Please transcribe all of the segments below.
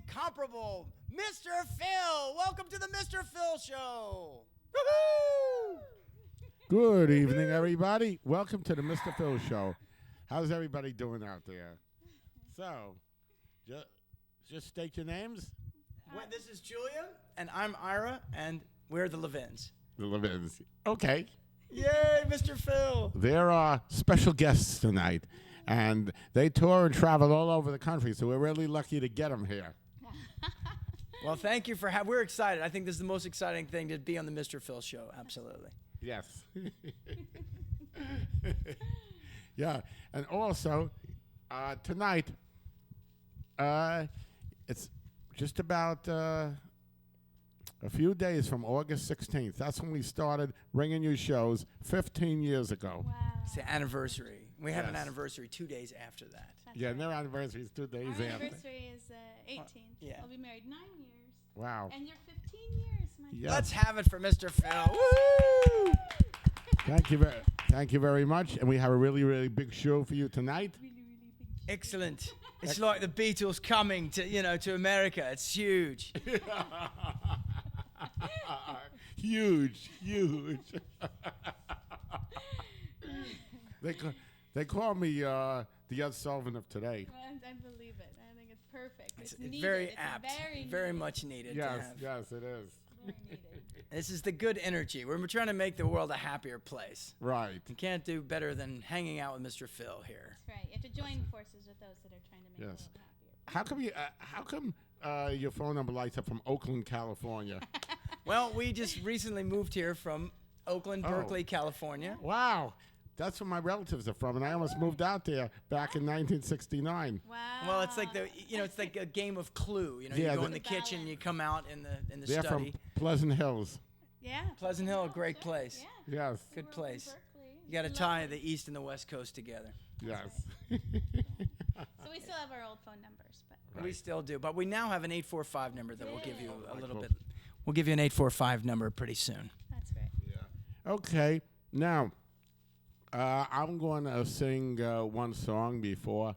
incomparable Mr. Phil. Welcome to the Mr. Phil Show. Woohoo! Good evening, everybody. Welcome to the Mr. Phil Show. How's everybody doing out there? So, just state your names. This is Julia, and I'm Ira, and we're the Levins. The Levins. Okay. Yay, Mr. Phil. There are special guests tonight, and they tour and travel all over the country, so we're really lucky to get them here. Well, thank you for we're excited. I think this is the most exciting thing to be on the Mr. Phil Show. Absolutely. Yes. Yeah, and also tonight, it's just about a few days from August 16th. That's when we started bringing you shows 15 years ago. Wow. It's the anniversary. We have an Yes. anniversary 2 days after that. That's Yeah, right. and their anniversary is 2 days Our after. anniversary is 18th. Yeah. We'll be married 9 years. Wow. And you're 15 years, my Yeah. Let's have it for Mr. Phil. Woo! Thank you very much, and we have a really, really big show for you tonight. Really, really big. Excellent. It's like the Beatles coming to America. It's huge. Huge. They call me the Ed Sullivan of today. I believe it. I think it's perfect. It's needed. very It's apt. very needed. much needed to Yes, have. yes, it is. Very needed. This is the good energy. We're trying to make the world a happier place. Right. You can't do better than hanging out with Mr. Phil here. That's right. You have to join forces with those that are trying to make Yes. the world happier. How come your phone number lights up from Oakland, California? Well, we just recently moved here from Oakland, Oh. Berkeley, California. Wow. That's where my relatives are from, and I almost moved out there back in 1969. Wow. Well, it's like it's like a game of Clue. You Yeah, go the- in the kitchen, you come out in the They're study. from Pleasant Hills. Yeah. Pleasant Hill, a Oh, great sure. place. Yeah. Yes. Good We're in place. Berkeley. You got to It's tie lovely. the East and the West Coast together. Yes. So we still have our old phone numbers, but We still do, but we now have an 845 number that we'll give you a Right. little bit. We'll give you an 845 number pretty soon. that's great. Okay. Now, I'm going to sing one song before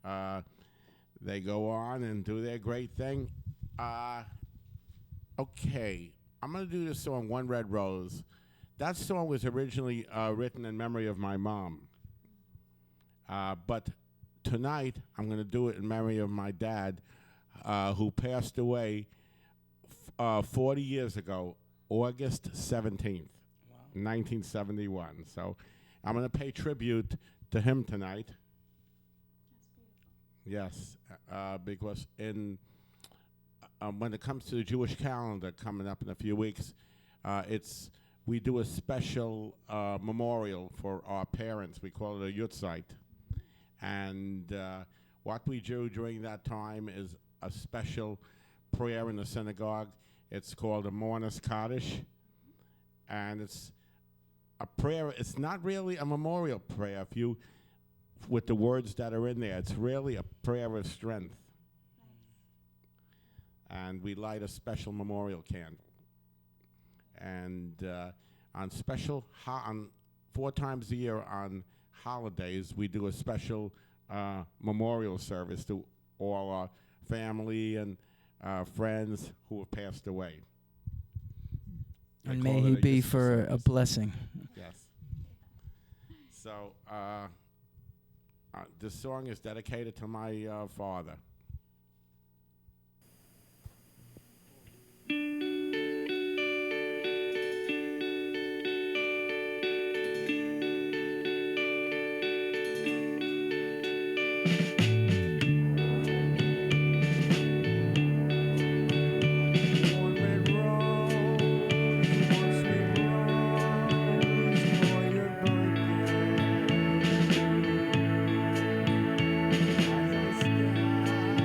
they go on and do their great thing. Okay. I'm going to do this song, One Red Rose. That song was originally written in memory of my mom. But tonight, I'm going to do it in memory of my dad, who passed away 40 years ago, August 17th. Wow. 1971. So I'm going to pay tribute to him tonight. Yes, because when it comes to the Jewish calendar coming up in a few weeks, we do a special memorial for our parents. We call it a Yutzeit. And what we do during that time is a special prayer in the synagogue. It's called a Mourner's Kaddish. And it's a prayer. It's not really a memorial prayer with the words that are in there. It's really a prayer of strength. And we light a special memorial candle. And on 4 times a year on holidays, we do a special memorial service to all our family and friends who have passed away. And They may call he it a be Yiddish for a service. blessing. Yes. So this song is dedicated to my father. One red rose, one sweet rose for your birthday. As I stand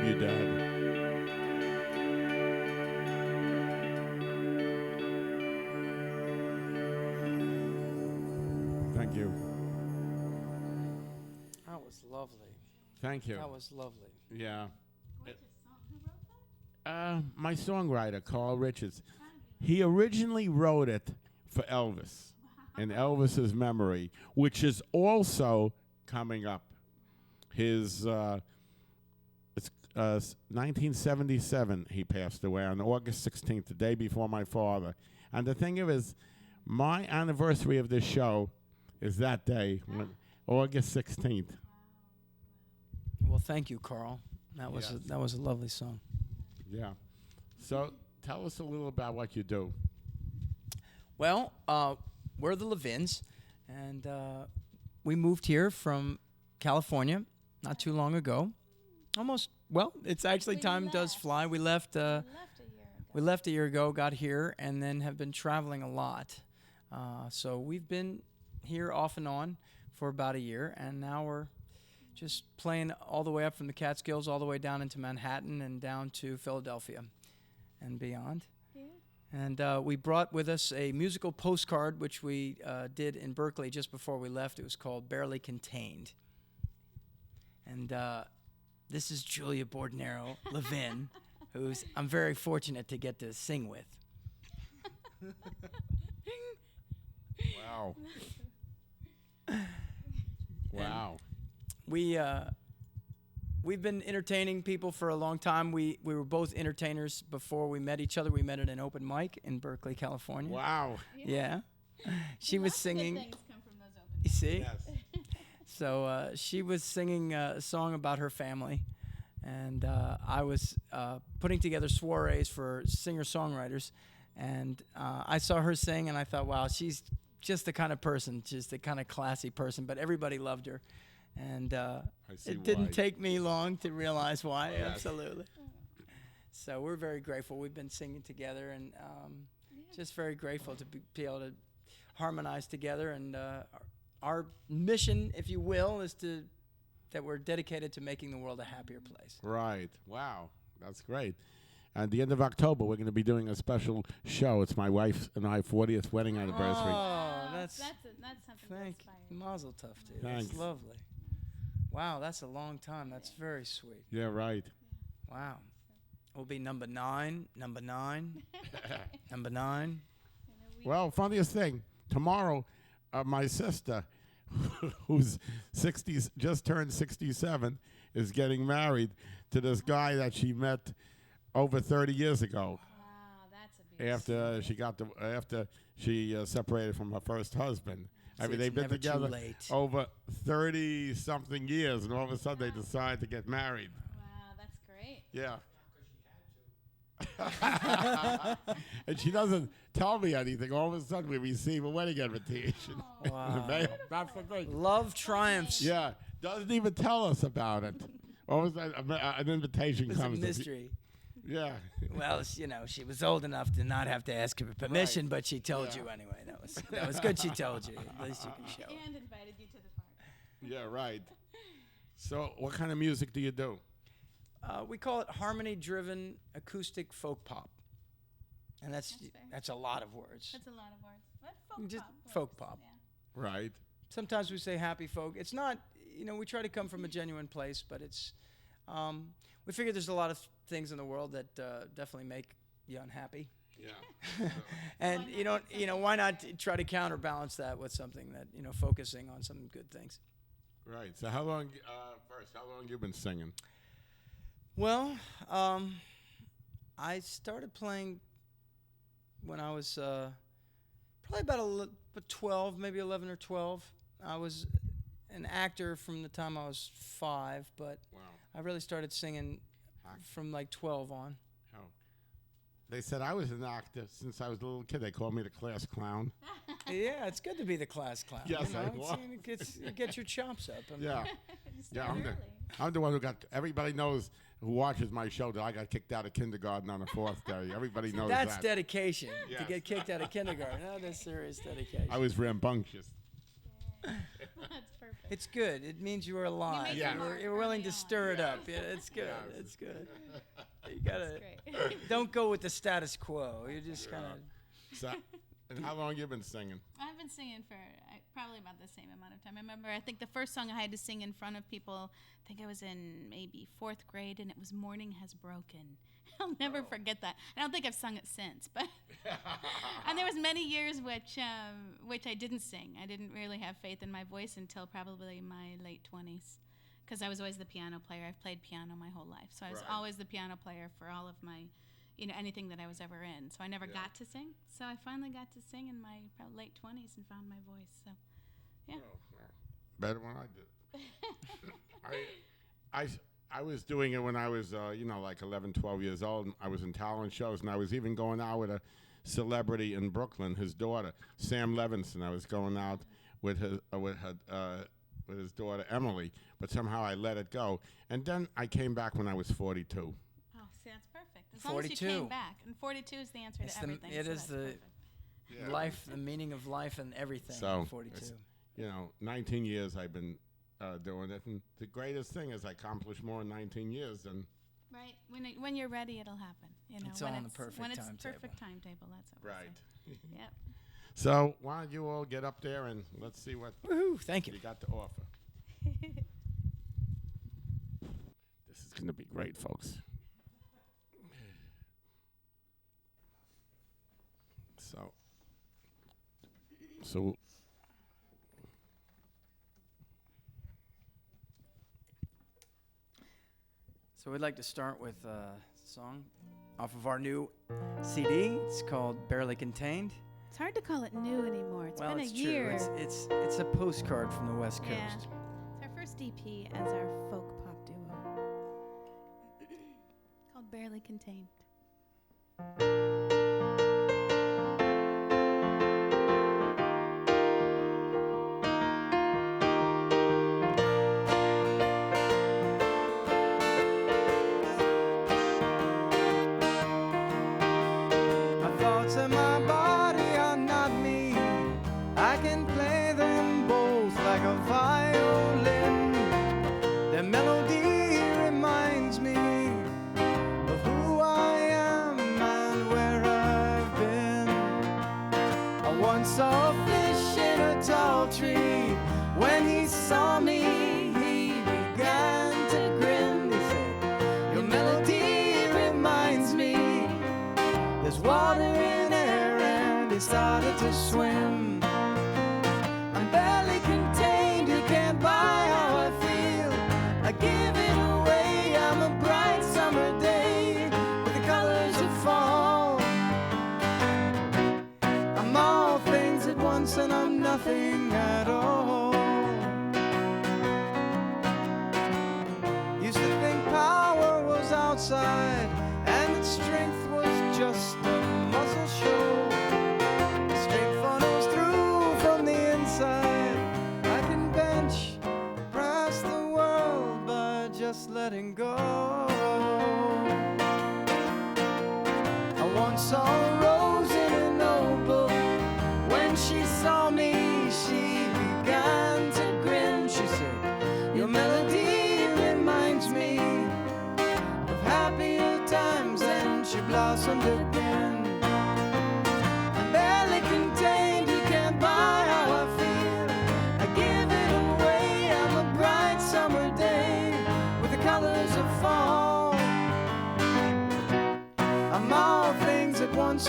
you, Dad. Thank you. That was lovely. Thank you. That was lovely. Yeah. What's his song? Who wrote that? My songwriter, Carl Richards, he originally wrote it for Elvis, in Elvis's memory, which is also coming up. His, it's 1977, he passed away on August 16th, the day before my father. And the thing is, my anniversary of this show is that day, August 16th. Well, thank you, Carl. That was Yes. that was a lovely song. Yeah. So tell us a little about what you do. Well, we're the Levins, and we moved here from California not too long ago. Almost. Well, it's actually We time does left. fly. We left. We left a year ago. We left a year ago, got here, and then have been traveling a lot. So we've been here off and on for about a year, and now we're just playing all the way up from the Catskills all the way down into Manhattan and down to Philadelphia and beyond. Yeah. And we brought with us a musical postcard, which we did in Berkeley just before we left. It was called Barely Contained. And this is Julia Bordenero Levin, who's I'm very fortunate to get to sing with. Wow. Wow. We've been entertaining people for a long time. We were both entertainers before we met each other. We met at an open mic in Berkeley, California. Wow. Yeah. She was Lots of singing. Good things come from those You open see? Yes. So she was singing a song about her family, and I was putting together soirees for singer-songwriters, and I saw her sing, and I thought, wow, she's just the kind of person, just the kind of classy person, but everybody loved her. And see it didn't why. take me long to realize why, Yes. absolutely. So we're very grateful. We've been singing together, and just very grateful to be able to harmonize together. And our mission, if you will, is that we're dedicated to making the world a happier place. Right. Wow. That's great. At the end of October, we're going to be doing a special show. It's my wife and I 40th wedding anniversary. Oh, that's something thank to you. inspire. Mazel tov, dude. Thanks. That's lovely. Wow, that's a long time. That's very sweet. Yeah, right. Wow. We'll be number 9, number 9, number 9. Well, funniest thing, tomorrow, my sister, who's 60, just turned 67, is getting married to this guy that she met over 30 years ago. Wow, that's a big After she separated from her first husband. I See, mean, it's they've been never too together late. over 30-something years, and all of a sudden they decide to get married. Wow, that's great. Yeah. And she doesn't tell me anything. All of a sudden we receive a wedding invitation. in the Wow. mail. That's the thing. Love triumphs. Yeah. Doesn't even tell us about it. All of a sudden an invitation It's a comes. mystery. Yeah. Well, she was old enough to not have to ask her permission, but she told Yeah. you anyway. That was good. She told you. At least you can show it. And invited you to the party. Yeah, right. So what kind of music do you do? We call it harmony-driven acoustic folk pop, and That's fair. that's a lot of words. That's a lot of words. What folk Just pop? folk works, pop. Yeah. Right. Sometimes we say happy folk. It's not, we try to come from a genuine place, but it's, we figure there's a lot of things in the world that definitely make you unhappy. Yeah. And why not try to counterbalance that with something that, focusing on some good things. Right. So how long you been singing? Well, I started playing when I was probably about 12, maybe 11 or 12. I was an actor from the time I was 5, but Wow. I really started singing from like 12 on. Oh. They said I was an actor since I was a little kid. They called me the class clown. Yeah, it's good to be the class clown. Yes, I It's- was. you get your chops up. I mean, Yeah. You Yeah, start early. I'm the one who got. Everybody knows who watches my show that I got kicked out of kindergarten on the 4th day. Everybody knows That's that. dedication to Yes. get kicked out of kindergarten. That is serious dedication. I was rambunctious. That's perfect. It's good. It means you were alive. make Yeah. it mark You're willing to early stir it on. up. Yeah, it's good. Yes. It's good. You gotta Great. don't go with the status quo. You just kind of. So, and how long you been singing? I've been singing for probably about the same amount of time. I remember, I think the first song I had to sing in front of people, I think I was in maybe 4th grade, and it was Morning Has Broken. I'll never forget that. I don't think I've sung it since, but and there was many years which I didn't sing. I didn't really have faith in my voice until probably my late 20s, because I was always the piano player. I've played piano my whole life, so I was Right. always the piano player for all of my, anything that I was ever in. So I never got to sing. So I finally got to sing in my late 20s and found my voice. So, yeah. Oh, well, better when I did. I was doing it when I was, like 11, 12 years old. And I was in talent shows, and I was even going out with a celebrity in Brooklyn, his daughter, Sam Levins, and I was going out with his daughter, Emily, but somehow I let it go. And then I came back when I was 42. Oh, see, that's perfect. As long as you 42. came back. And 42 is the answer It's to the- everything. it so is that's the- perfect. Life, the meaning of life, and everything. So, 42. 19 years I've been doing it, and the greatest thing is I accomplished more in 19 years than Right. When you're ready, it'll happen. It's when on the perfect when it's timetable. perfect timetable. That's what right. we say. Yep. So why don't you all get up there and let's see what Woohoo! Thank you. you got to offer. This is going to be great, folks. So So we'd like to start with a song off of our new CD. It's called Barely Contained. It's hard to call it new anymore. It's been a it's year. true. It's a postcard from the West Yeah. Coast. It's our first EP as our folk pop duo. Called Barely Contained. My thoughts and my body are not me. I can play them both like a violin. Their melody reminds me of who I am and where I've been. I once saw a fish in a tall tree. When he saw me, he began to grin. He said, "Your melody reminds me there's water in air," and he started to swim. I'm barely contained, you can't buy how I feel. I give it away, I'm a bright summer day with the colors of fall. I'm all things at once and I'm nothing at all. Used to think power was outside and that strength was just a muscle show. Strength funnels through from the inside. I can bench press the world by just letting go. I once saw a rose in a notebook. When she saw me, she began to grin. She said, "Your melody reminds me of happier times," and she blossomed again. I'm barely contained, you can't buy how I feel. I give it away, I'm a bright summer day with the colors of fall. I'm all things at once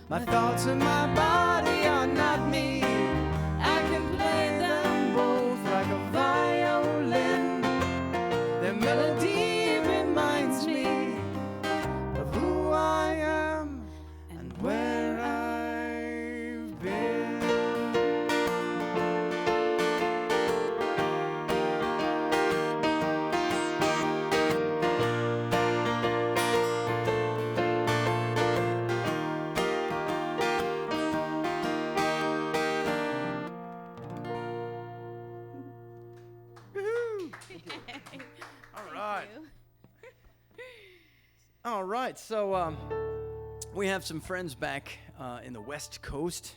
My thoughts and my body are not me. I can play them both like a violin. Their melody reminds me of who I am and where I've been. All right, so we have some friends back in the West Coast,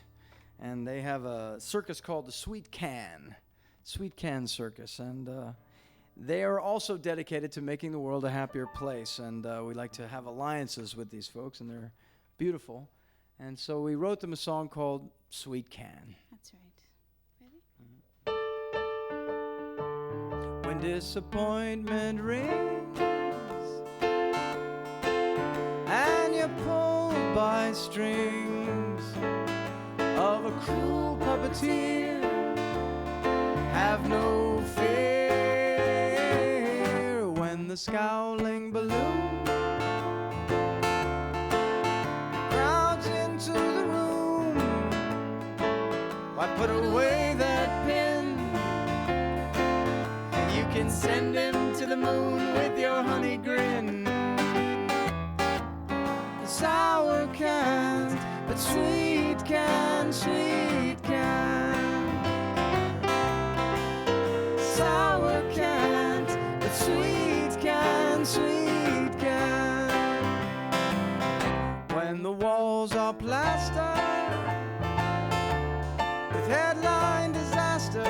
and they have a circus called the Sweet Can Circus, and they are also dedicated to making the world a happier place, and we like to have alliances with these folks, and they're beautiful, and so we wrote them a song called Sweet Can. That's right. Ready? When disappointment rings and you're pulled by strings of a cruel puppeteer, have no fear. When the scowling balloon crowds into the room, why put away that pin? You can send him to the moon with your honey grin. Sour can, but sweet can, sweet can. Sour can't, but sweet can, sweet can. When the walls are plastered with headline disasters,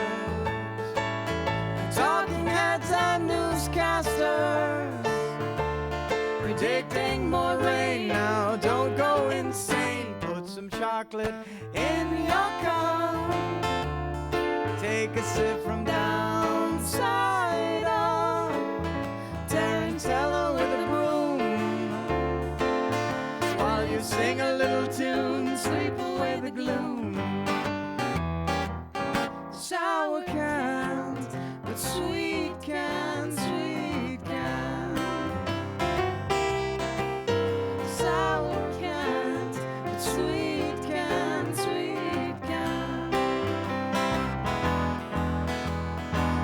talking heads and newscasters predicting more rain. Now don't go insane. Put some chocolate in your cup. Take a sip from downside up. Tarantella with a broom, while you sing a little tune, sweep away the gloom. Sour can't, but sweet can, sweet can. Sour can't, but sweet can, sweet can.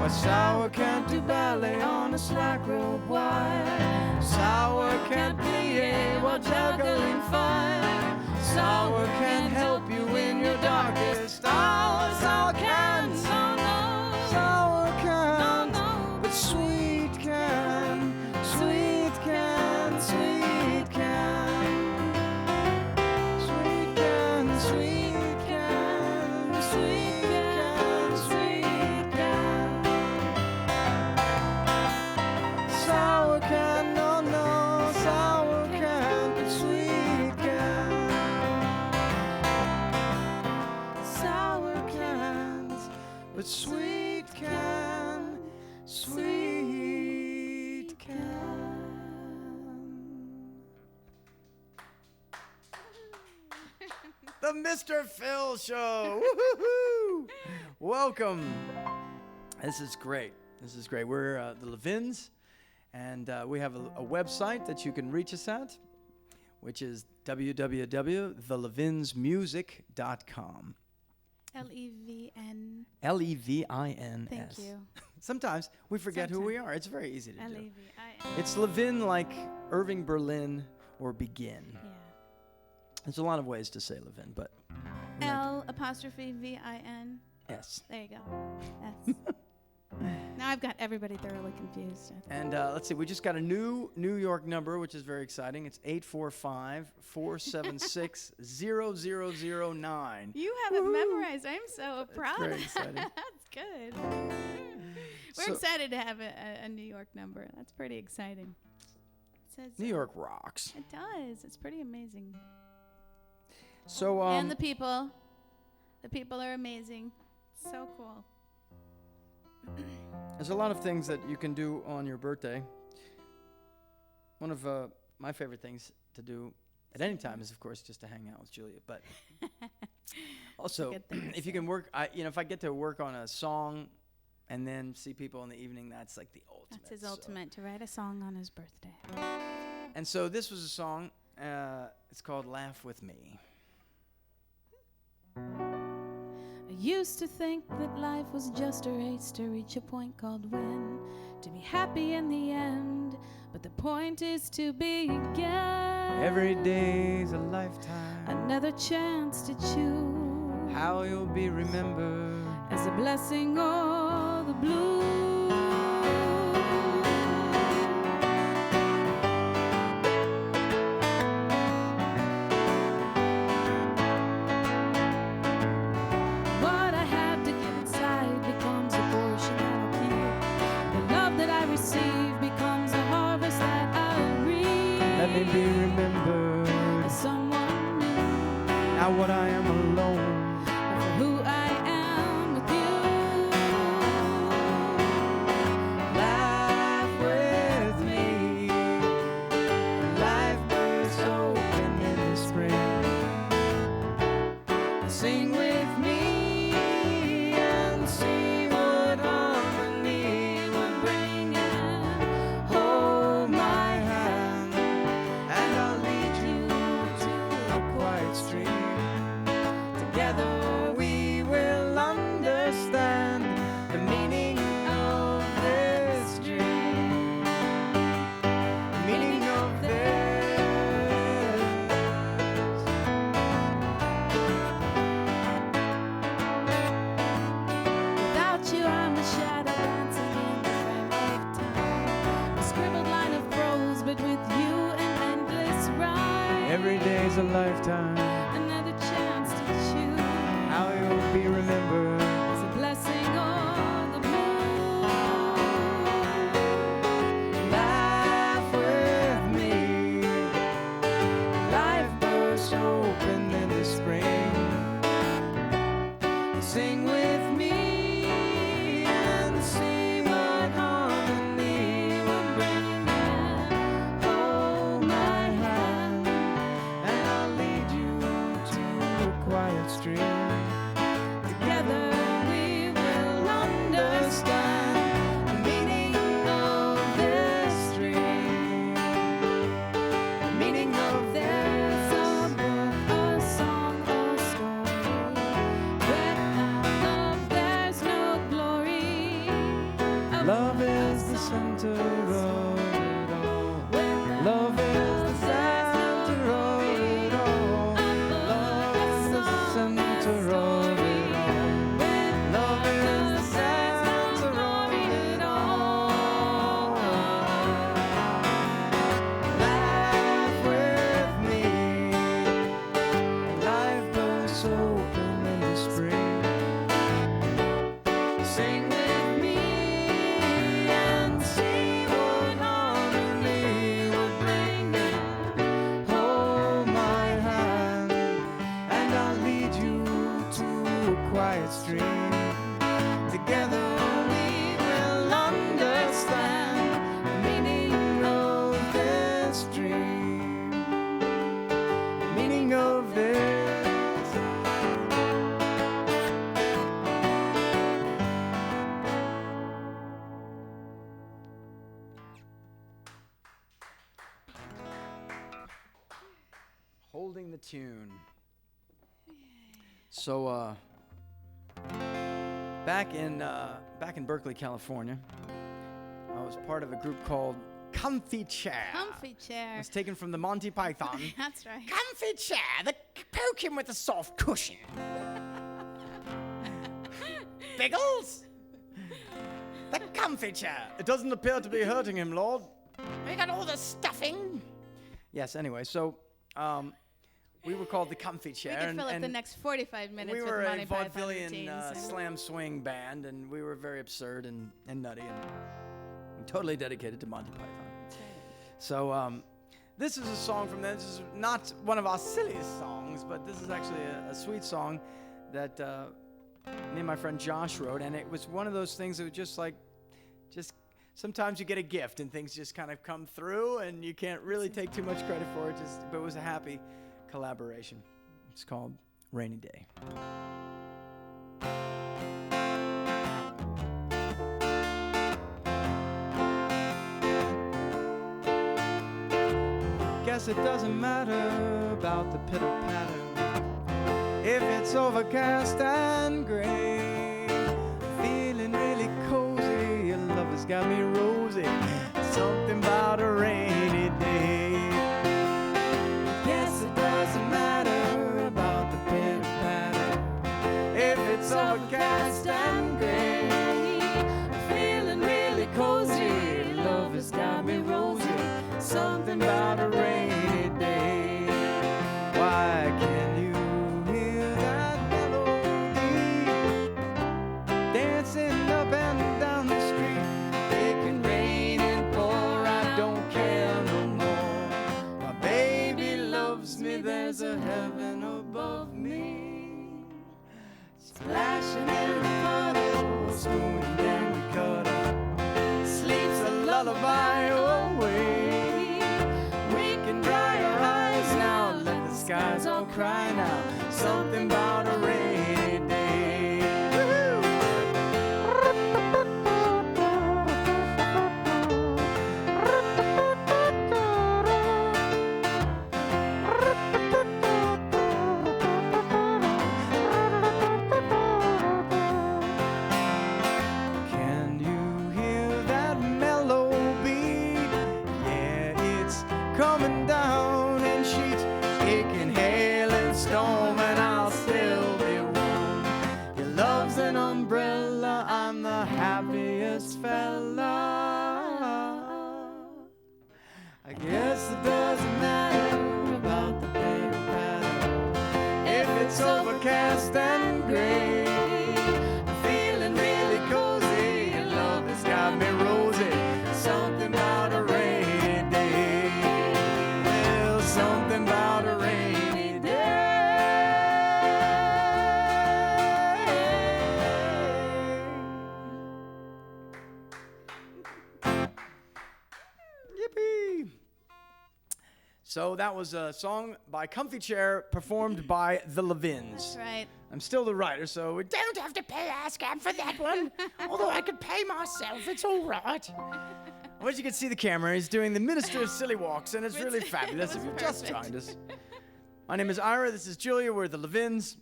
Why sour can't do ballet on a slack rope wire. Sour can't PA while juggling fire. Sour can't help you in your darkest hour. Sour can't, sour can't, but sweet can, sweet can, sweet can. Sweet can, sweet can, sweet can, sweet can. Sour can, no, no, sour can, but sweet can. Sour cans, but sweet can, sweet can. The Mr. Phil Show. Woo-hoo-hoo. Welcome. This is great. This is great. We're the Levins, and we have a website that you can reach us at, which is www.thelevinsmusic.com. Levin. Levins. Thank you. Sometimes we forget who we are. It's very easy to do. Levin. It's Levin like Irving Berlin or Begin. Yeah. There's a lot of ways to say Levin, but L'_VIN. yes. There you go. S. Now I've got everybody thoroughly confused. And let's see, we just got a new New York number, which is very exciting. It's 845-476-0009. You have it memorized. I'm so proud. very exciting. That's good. We're So- excited to have a New York number. That's pretty exciting. It says New York rocks. It does. It's pretty amazing. So And the people. The people are amazing. So cool. there's a lot of things that you can do on your birthday. One of my favorite things to do at any time is, of course, just to hang out with Julia. But also, Good thing to if you say. can work, if I get to work on a song and then see people in the evening, that's like the ultimate. That's his So- ultimate, to write a song on his birthday. And so this was a song. It's called "Laugh with Me." I used to think that life was just a race to reach a point called win, to be happy in the end, but the point is to begin. Every day's a lifetime. Another chance to choose How you'll be remembered. as a blessing or the blues. What I have to give inside becomes a portion that I'll keep. The love that I receive becomes a harvest that I'll reap. Let me be remembered. As someone new, Now what I am alone. for who I am with you. Laugh with me. Life bursts open in the spring. Sing with me and see what harmony will bring. Hold my hand and I'll lead you to a quiet stream. Together we will understand the meaning of this dream. The meaning of this. Without you, I'm a shadow dancing in the frame of time. A scribbled line of prose, but with you an endless rhyme. Every day's a lifetime. Another chance to choose How you'll be remembered. as a blessing or the blues. Laugh with me. Life bursts open in the spring. Sing with me and see what harmony will bring. Hold my hand and I'll lead you to a quiet stream. Together we will understand the meaning of this dream. The meaning of this. A book, a song, a story. Without love, there's no glory. A Love book, a is the song, center a of it all. Without Love is the center of it all. Love is the center of it all. Love is the center of it all. Laugh with me. Life bursts open in the spring. Sing with me and see what harmony will bring. Hold my hand and I'll lead you to a quiet stream. Together we will understand the meaning of this dream. The meaning of this. Holding the tune. So, back in Berkeley, California, I was part of a group called Comfy Chair. comfy It chair. was taken from the Monty Python. That's right. Comfy chair, poke him with a soft cushion. Biggles? The comfy chair. It doesn't appear to be hurting him, Lord. We got all the stuffing. Yes, anyway, so we were called the Comfy We Chair. could fill up the next 45 minutes we with were Monty a Python vaudevillian routines. slam swing band, and we were very absurd and nutty and totally dedicated to Monty Python. That's right. So this is a song from them. This is not one of our silliest songs, but this is actually a sweet song that me and my friend Josh wrote, and it was one of those things that was just sometimes you get a gift and things just kind of come through and you can't really take too much credit for it, but it was a happy collaboration. It's called Rainy Day. Guess it doesn't matter about the pitter-patter if it's overcast and gray. Feeling really cozy, your love has got me rosy. Something about a rainy day. Guess it doesn't matter about the pitter-patter if it's overcast and gray. Feeling really cozy, love has got me rosy. Something about a rainy day. Why can't you hear that melody dancing up and down the street? It can rain and pour, I don't care no more. My baby loves me, there's a heaven above me. Splashing in the puddle, spoon and then we cuddle. Sleeps a lullaby away. Skies all cry now, something about a rainy day. Can you hear that mellow beat? Yeah, it's coming down in sheets. It can hail and storm and I'll still be warm. Your love's an umbrella, I'm the happiest fella. I guess it doesn't matter about the pitter-patter if it's overcast and gray. I'm feeling really cozy, your love has got me rosy. Something about a rainy day. Well, something about a rainy day. Yippee! So that was a song by Comfy Chair performed by the Levins. That's right. I'm still the writer, so we don't have to pay ASCAP for that one. Although I could pay myself, it's all right. Well, as you can see the camera, he's doing the Minister of Silly Walks, and it's really fabulous if you've just joined us. My name is Ira, this is Julia, we're the Levins.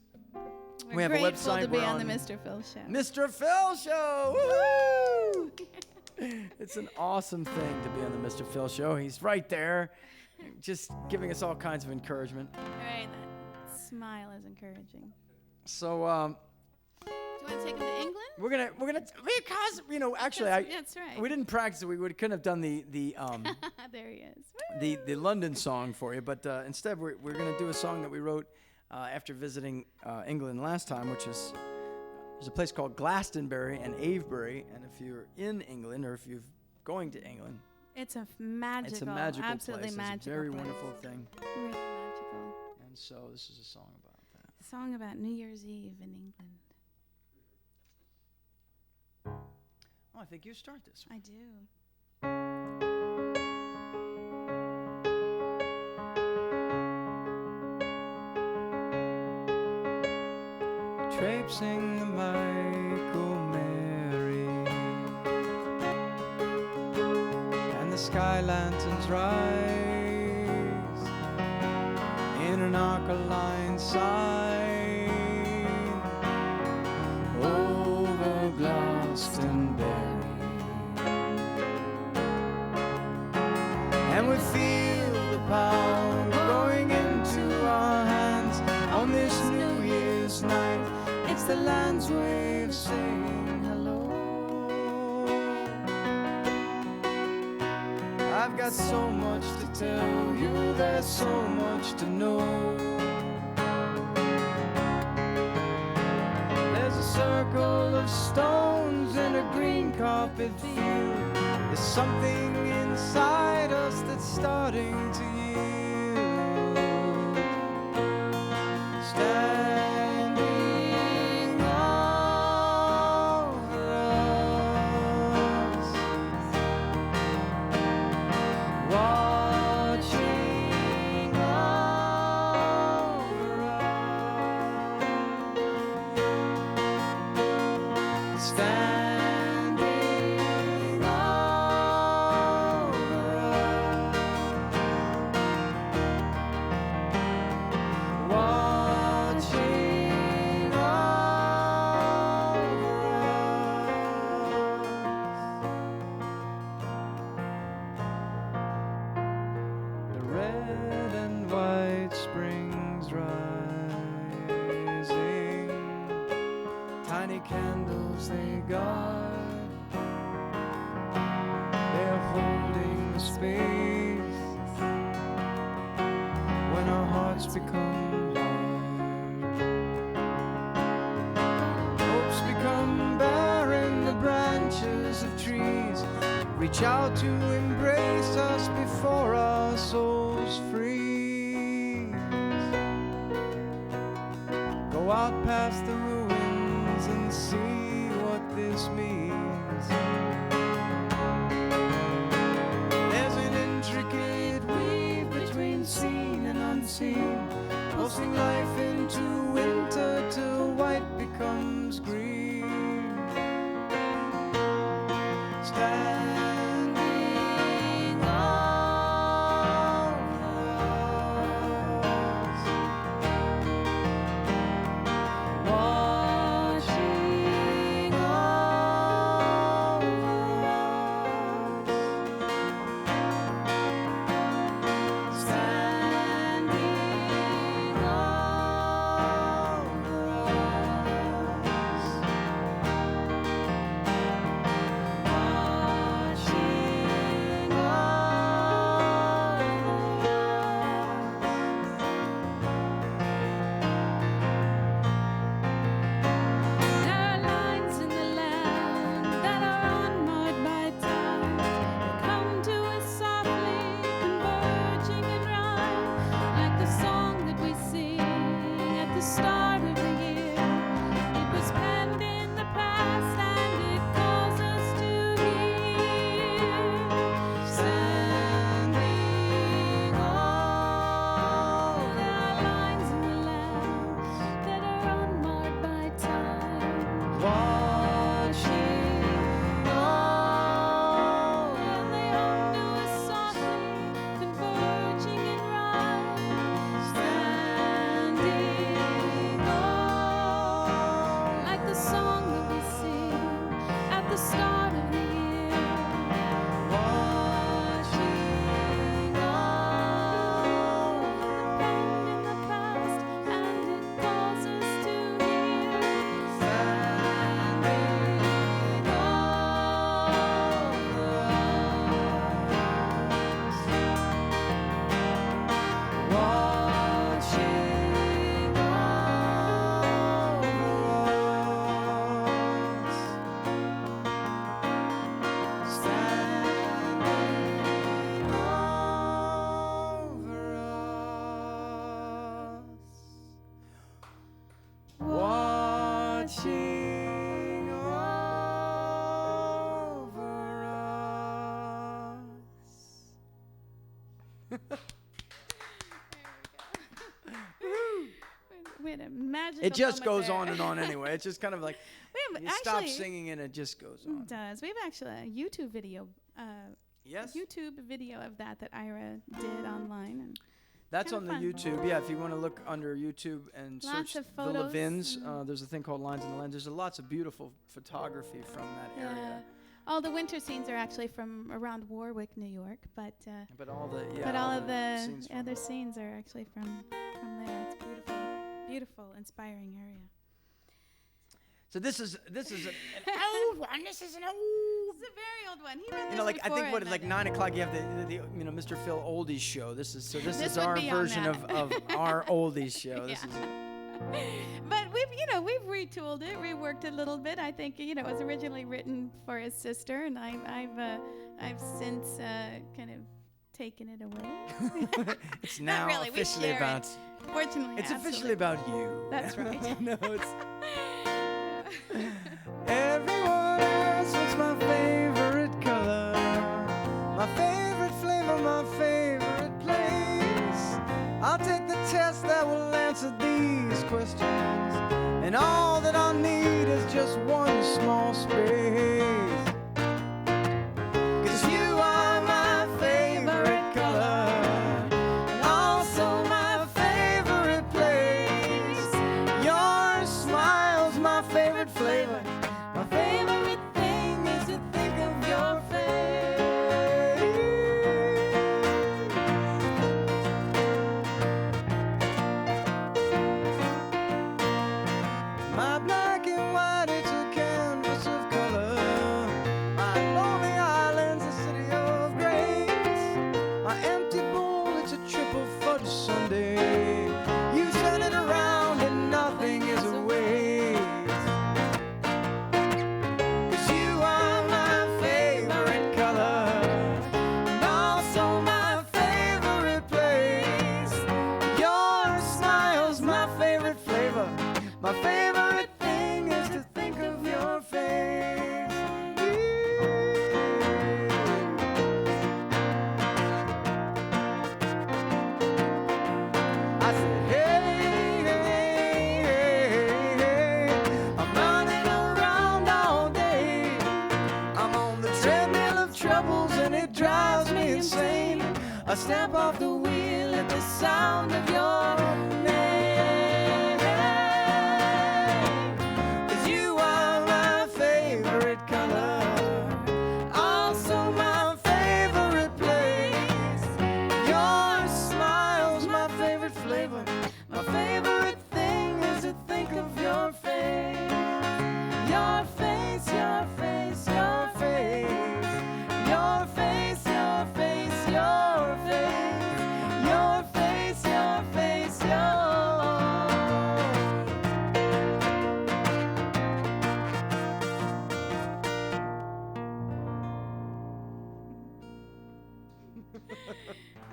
We have a grateful website. to be we're on the Mr. Phil Show. Mr. Phil Show! Woohoo! It's an awesome thing to be on the Mr. Phil Show. He's right there, just giving us all kinds of encouragement. All right, that smile is encouraging. So, Do you want to take him to England? we're gonna because actually That's right. we didn't practice it. We couldn't have done the There he is. the London song for you, but instead we're gonna do a song that we wrote after visiting England last time, which is there's a place called Glastonbury and Avebury, and if you're in England or if you're going to England, It's a magical, it's a magical absolutely place. magical It's a very place. wonderful thing, Really magical. and so this is a song about that. A song about New Year's Eve in England. Oh, I think you start this one. I do. Traipsing the Michael Mary, and the sky lanterns rise in an alkaline sign over Glastonbury, and we feel the power going into our hands on this New Year's night. It's the land's way of saying hello. I've got so much to tell you, there's so much to know. There's a circle of stones in a green carpet field. There's something inside us that's starting to yield. Standing over us, candles they guard. They're holding the space when our hearts become hard. Hopes become barren, the branches of trees reach out to embrace us before our souls freeze. Go out past the ruins and see what this means. There's an intricate weave between seen and unseen, pulsing life into winter till white becomes green. Standing over us, watching over us, standing over us, watching There are lines in the land that are unmarred by time. They come to us softly, converging in rhyme, like the song that we sing at the start of the year. It was penned in the past and it calls us to hear. Standing on, there are lines in the land that are unmarred by time. watching over. And they undo us softly, converging in rhyme, standing on, like the song that we sing at the start of the year. Watching over. Penned in the past, and it calls us to hear. Standing We had a magical It just moment goes there. on and on anyway. It's just kind of like We have you stop actually- singing and it just goes It on. does. We have actually a YouTube video. Yes, YouTube video of that Ira did online, and that's kinda on the fun. YouTube. Yeah, if you want to look under YouTube and Lots search of the photos Levins, and- there's a thing called Lines in the Land. There's lots of beautiful photography from that area. all the winter scenes are actually from around Warwick, New York, but But all the all of the scenes from other scenes are actually from there. It's beautiful, beautiful, inspiring area. So this is an old one. This is an old. This is a very old one. He wrote You know, this like I think before what is I like met 9 o'clock. You have the Mr. Phil Oldies show. This is This is would our be on version that. of our Oldies show. This is But we've retooled it, reworked it a little bit. I think it was originally written for his sister, and I've since kind of taken it away. it's now really, we officially share it. about. Fortunately, It's officially absolutely. about you. That's right. No, it's. Everyone asks what's my favorite color, my favorite flavor, my favorite place. I'll take the test that will answer these questions, and all that I'll need is just one small space. 'Cause you are my favorite color, and also my favorite place. Your smile's my favorite flavor. My favorite thing is to think of your face. My black and white, it's a I step off the wheel at the sound of your name. 'Cause you are my favorite color, also my favorite place. Your smile's my favorite flavor. My favorite thing is to think of your face. Your face, your face, your face. Your face, your face, your face. Your face, your face, your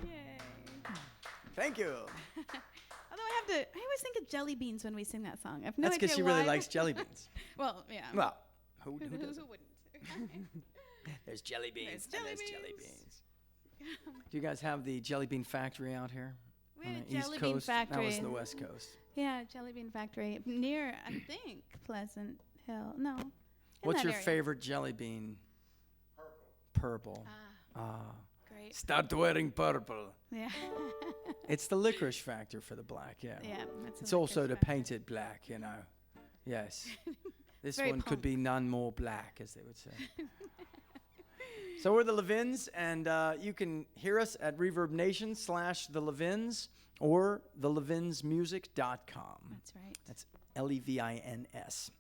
Yay. Thank you. Although I always think of jelly beans when we sing that song. I've no That's idea because she why. really likes jelly beans. Well, yeah. Well, who who doesn't? wouldn't? There's jelly beans. There's jelly and jelly beans. beans. Do you guys have the jelly bean factory out here? We On had the a East jelly bean Coast? factory. That was the West Coast. Yeah, jelly bean factory near, I think, Pleasant Hill. No. in What's that your area. favorite jelly bean? Purple. Ah. Great. Start wearing purple. Yeah. It's the licorice factor for the black, yeah. Yeah. That's It's a also the licorice factor. painted black, you know. Yes. This Very one could be punk. none more black, as they would say. So we're the Levins, and you can hear us at ReverbNation/the Levins or thelevinsmusic.com. That's right. That's Levins.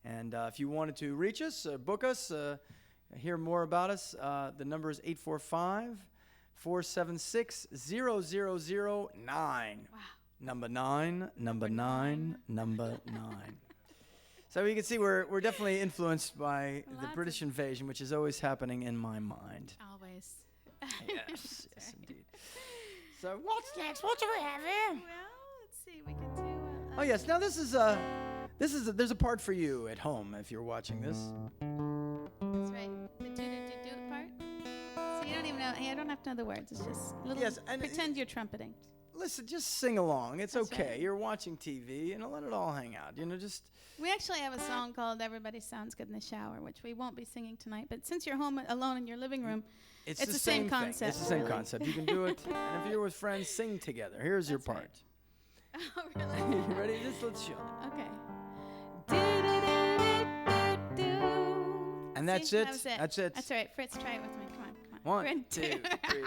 And if you wanted to reach us, book us, hear more about us, the number is 845-476-0009. Wow. Number 9, number 9, number 9. So you can see we're definitely influenced by the Lots British invasion, which is always happening in my mind. Always. Yes, yes, indeed. So what's next? What do we have here? Well, let's see. We can do. Oh yes, now this is there's a part for you at home if you're watching this. That's right. The do part. So you don't even know. You don't have to know the words. It's just little. Yes, and pretend you're trumpeting. Listen, just sing along. It's That's okay. right. You're watching TV, and let it all hang out. You know, just We actually have a song called "Everybody Sounds Good in the Shower," which we won't be singing tonight. But since you're home alone in your living room, it's It's the the same thing. concept, It's the same really. concept. You can do it, and if you're with friends, sing together. Here's your That's right. part. oh really? You ready? Just let's show. Okay. And that's See, it. That was it. That's it. That's all right. Fritz, try it with me. Come on, come on. 1, Ready? 2, 3,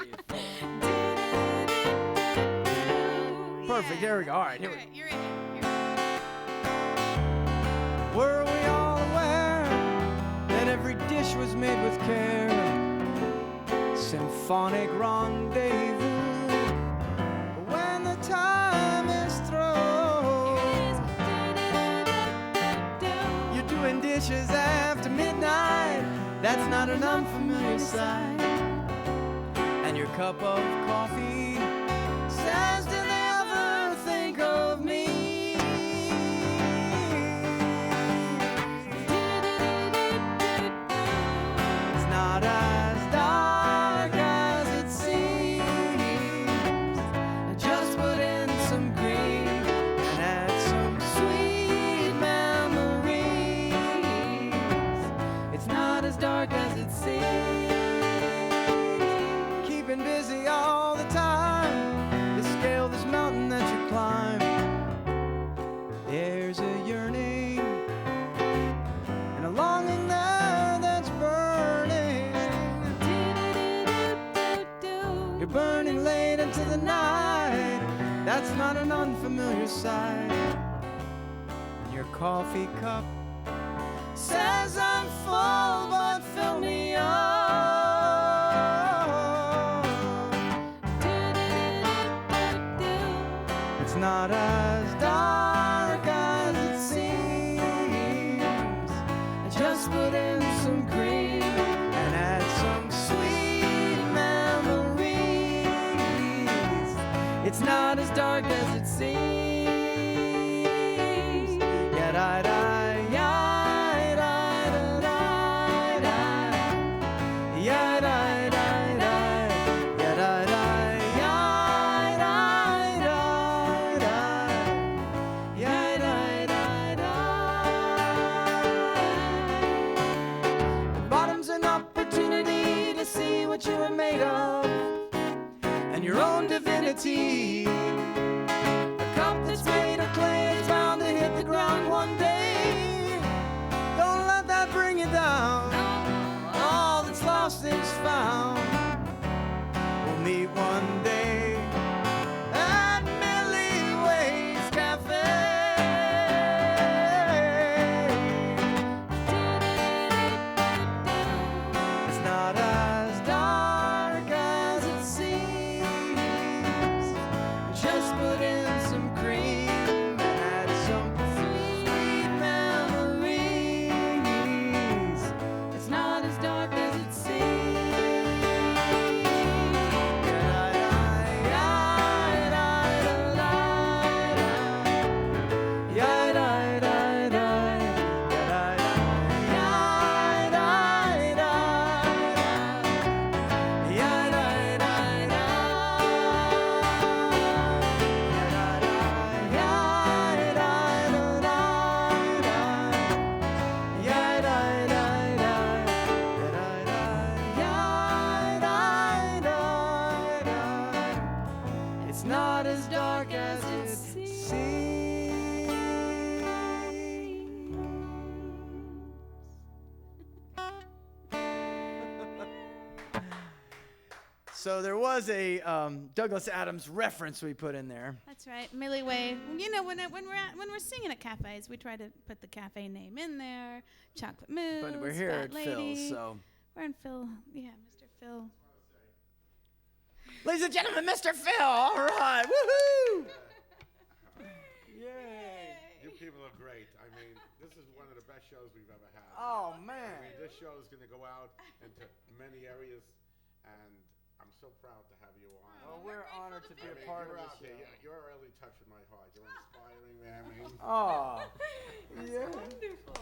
4. Perfect. There we go. All right. Here we go. You're in it. Were we all aware that every dish was made with care? Symphonic rendezvous. When the time is through, you're doing dishes after midnight. That's not an unfamiliar sight. And your cup of coffee says, "Did they ever think of me?" It's not as dark as it seems. I just put in some green and add some sweet memories. It's not as dark as it seems. Keeping busy all the time to scale this mountain that you climb. There's a yearning and a longing there that's burning. You're burning late into the night. That's not an unfamiliar sight. And your coffee cup says I'm full, but fill me up. It's not as dark as it seems. I just put in some cream and add some sweet memories. It's not as dark as it seems. Yeah, da da, yeah, da da da da. eternity. A cup that's made of clay is bound to hit the ground one day. Don't let that bring you down. All that's lost is found. We'll meet one day at Millie Way's Cafe. It's not as dark as it seems. Just put in some cream and add some sweet memories. It's not as dark as it seems. It's not as dark as it seems. So there was a Douglas Adams reference we put in there. That's right, Millie Way. You know, when we're singing at cafes, we try to put the cafe name in there. Chocolate Mousse. But we're here Fat at Lady. Phil's, so. We're in Phil. Yeah, Mr. Phil. Ladies and gentlemen, Mr. Phil. All right. Woohoo! Yay. You people are great. I mean, this is one of the best shows we've ever had. Oh, I man. mean, this show is going to go out into many areas, and I'm so proud to have you on. Well, we're honored to be I a mean, part of you're this out show. there. You're really touching my heart. You're inspiring me. I mean, Oh, yeah. Wonderful.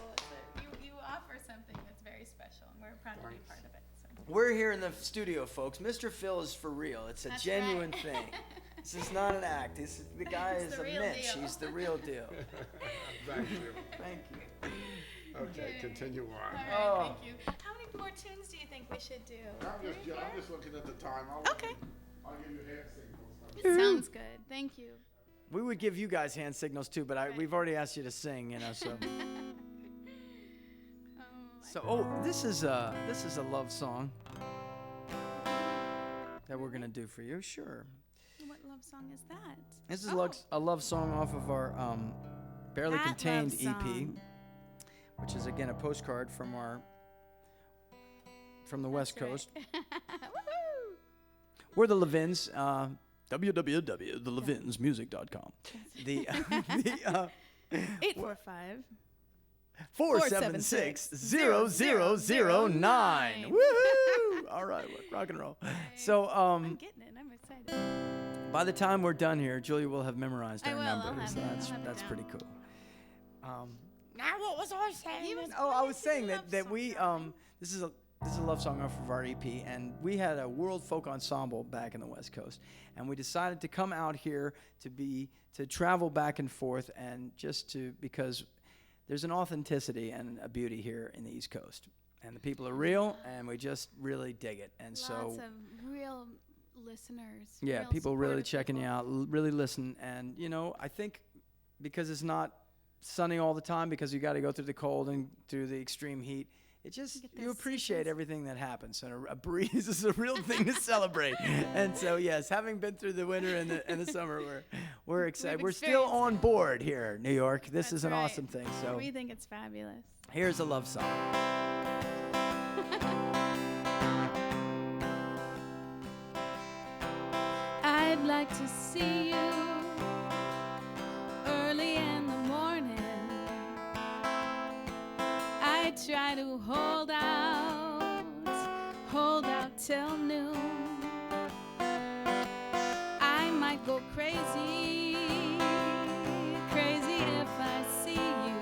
You offer something that's very special, and we're proud to be part of it. So. We're here in the studio, folks. Mr. Phil is for real. It's a That's genuine right. thing. This is not an act. The guy It's is the a real Mitch. deal. He's the real deal. thank you. Thank you. Okay, continue on. All right, Oh. thank you. How many more tunes do you think we should do? I'm just looking at the time. Okay. I'll give you hand signals. Sounds good. Thank you. We would give you guys hand signals too, but we've already asked you to sing, you know. So, this is a love song that we're gonna do for you. Sure. What love song is that? This is a love song off of our Barely That Contained love EP, song. which is again a postcard from the West Coast. Woohoo! We're the Levins. www.thelevinsmusic.com. The 845. 476-0009. Woohoo! All right, rock and roll. So, I'm getting it. I'm excited. by the time we're done here, Julia will have memorized I our will. I'll numbers. have it. That's I'll have it that's down. pretty cool. Now, what was I saying? was Oh, I going was to saying the that love we song, this is a love song off of our EP, and we had a world folk ensemble back in the West Coast, and we decided to come out here to travel back and forth, and because there's an authenticity and a beauty here in the East Coast, and the people are real, and we just really dig it, and Lots so. of real listeners. Yeah, real people really supportive checking you people. out, really listen. And, I think because it's not sunny all the time, because you got to go through the cold and through the extreme heat, you those appreciate seasons. everything that happens. And a breeze is a real thing to celebrate. And so, yes, having been through the winter and the summer, we're excited. We're still experienced on board here, New York. This That's is an right. awesome thing. So We think it's fabulous. here's a love song. I'd like to see you early in the morning. I try to hold out till noon. I might go crazy if I see you.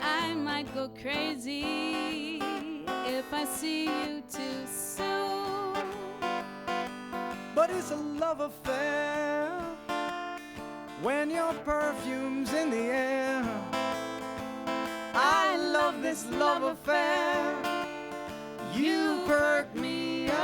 I might go crazy if I see you too soon. But it's a love affair when your perfume's in the air. I love this love affair. You perk me up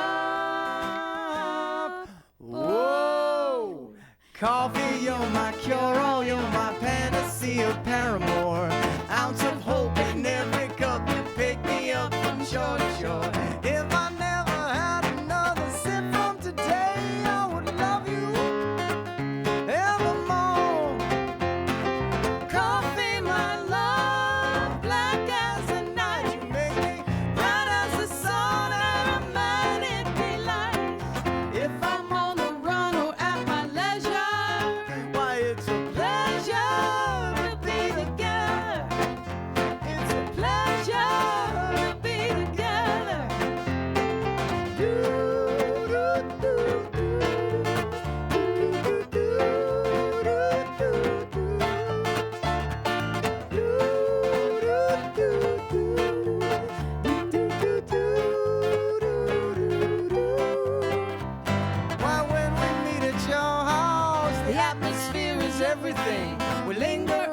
cure-all, you're my panacea paramour. Ounce of hope in every cup, you pick me up from shore to shore. If I never had another sip from today, I would love you evermore. Coffee, my love, black as the night, you make me bright as the sun, aromatic delight. If I'm on the run or at my leisure, why it's a pleasure to be together. It's a pleasure to be together. Why, when we meet at your house, the atmosphere is everything. We linger